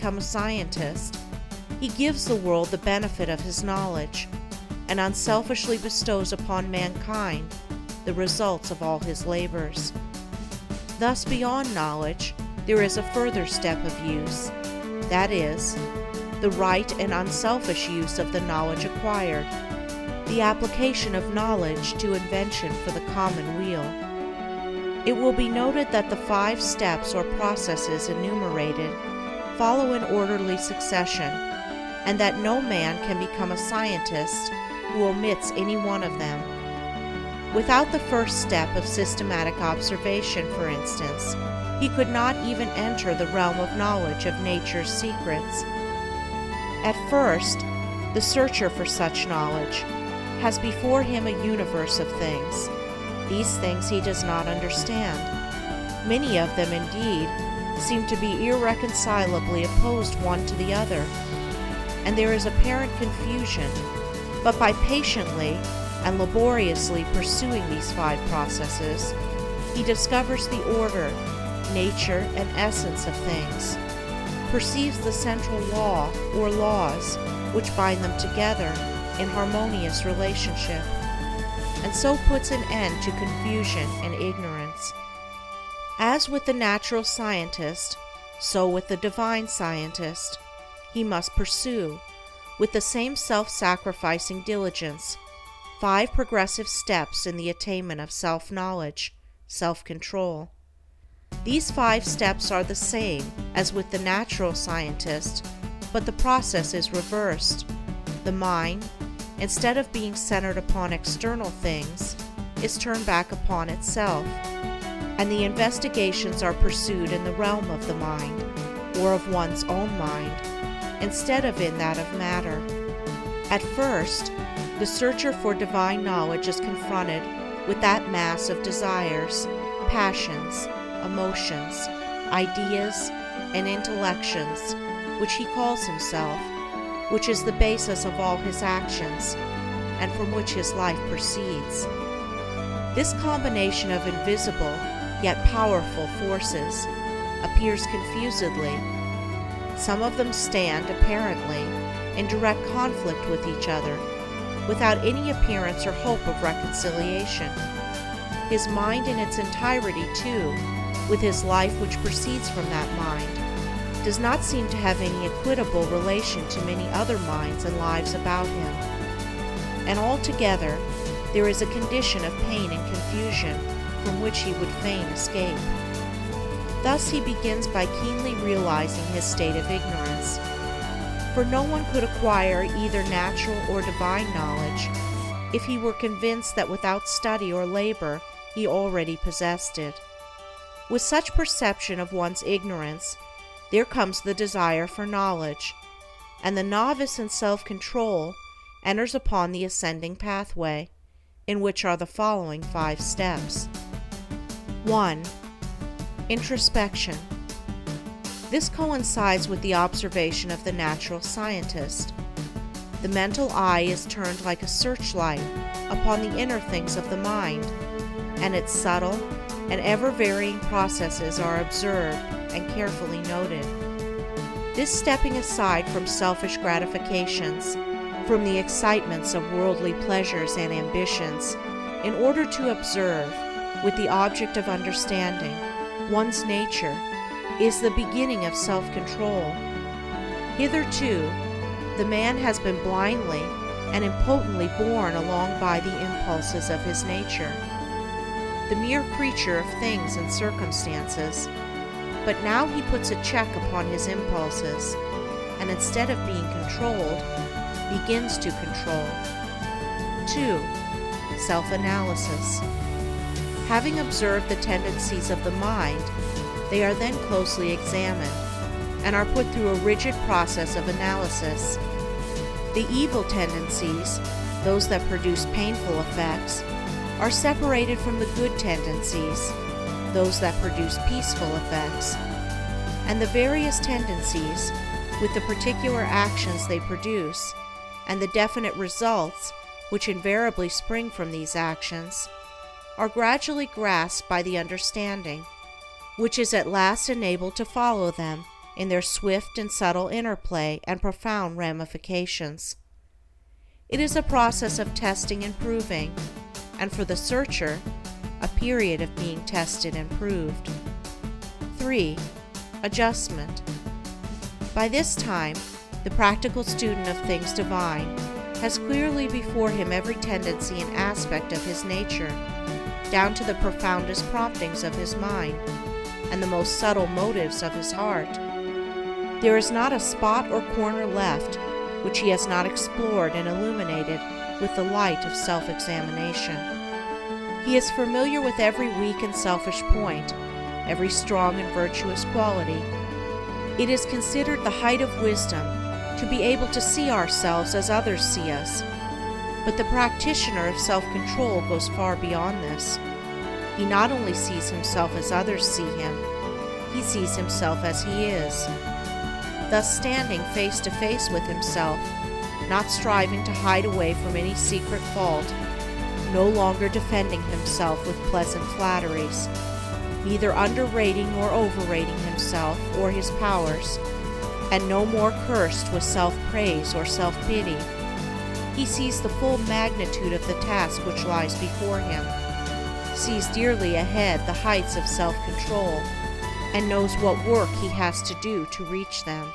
become a scientist, he gives the world the benefit of his knowledge and unselfishly bestows upon mankind the results of all his labors. Thus, beyond knowledge, there is a further step of use, that is, the right and unselfish use of the knowledge acquired, the application of knowledge to invention for the common weal. It will be noted that the 5 steps or processes enumerated follow in orderly succession, and that no man can become a scientist who omits any one of them. Without the first step of systematic observation, for instance, he could not even enter the realm of knowledge of nature's secrets. At first, the searcher for such knowledge has before him a universe of things. These things he does not understand. Many of them, indeed, seem to be irreconcilably opposed one to the other, and there is apparent confusion, but by patiently and laboriously pursuing these 5 processes, he discovers the order, nature, and essence of things, perceives the central law or laws which bind them together in harmonious relationship, and so puts an end to confusion and ignorance. As with the natural scientist, so with the divine scientist, he must pursue, with the same self-sacrificing diligence, 5 progressive steps in the attainment of self-knowledge, self-control. These 5 steps are the same as with the natural scientist, but the process is reversed. The mind, instead of being centered upon external things, is turned back upon itself, and the investigations are pursued in the realm of the mind, or of one's own mind, instead of in that of matter. At first, the searcher for divine knowledge is confronted with that mass of desires, passions, emotions, ideas, and intellections, which he calls himself, which is the basis of all his actions, and from which his life proceeds. This combination of invisible yet powerful forces appears confusedly. Some of them stand, apparently, in direct conflict with each other, without any appearance or hope of reconciliation. His mind in its entirety, too, with his life which proceeds from that mind, does not seem to have any equitable relation to many other minds and lives about him. And altogether, there is a condition of pain and confusion from which he would fain escape. Thus he begins by keenly realizing his state of ignorance. For no one could acquire either natural or divine knowledge if he were convinced that without study or labor he already possessed it. With such perception of one's ignorance, there comes the desire for knowledge, and the novice in self-control enters upon the ascending pathway, in which are the following 5 steps. 1. Introspection. This coincides with the observation of the natural scientist. The mental eye is turned like a searchlight upon the inner things of the mind, and its subtle and ever-varying processes are observed and carefully noted. This stepping aside from selfish gratifications, from the excitements of worldly pleasures and ambitions, in order to observe, with the object of understanding, one's nature, is the beginning of self-control. Hitherto, the man has been blindly and impotently borne along by the impulses of his nature, the mere creature of things and circumstances, but now he puts a check upon his impulses, and instead of being controlled, begins to control. 2. Self-analysis. Having observed the tendencies of the mind, they are then closely examined, and are put through a rigid process of analysis. The evil tendencies, those that produce painful effects, are separated from the good tendencies, those that produce peaceful effects, and the various tendencies, with the particular actions they produce, and the definite results which invariably spring from these actions, are gradually grasped by the understanding, which is at last enabled to follow them in their swift and subtle interplay and profound ramifications. It is a process of testing and proving, and for the searcher, a period of being tested and proved. 3. Adjustment. By this time, the practical student of things divine has clearly before him every tendency and aspect of his nature, down to the profoundest promptings of his mind and the most subtle motives of his heart. There is not a spot or corner left which he has not explored and illuminated with the light of self-examination. He is familiar with every weak and selfish point, every strong and virtuous quality. It is considered the height of wisdom to be able to see ourselves as others see us. But the practitioner of self-control goes far beyond this. He not only sees himself as others see him, he sees himself as he is. Thus standing face to face with himself, not striving to hide away from any secret fault, no longer defending himself with pleasant flatteries, neither underrating nor overrating himself or his powers, and no more cursed with self-praise or self-pity. He sees the full magnitude of the task which lies before him, sees dearly ahead the heights of self-control, and knows what work he has to do to reach them.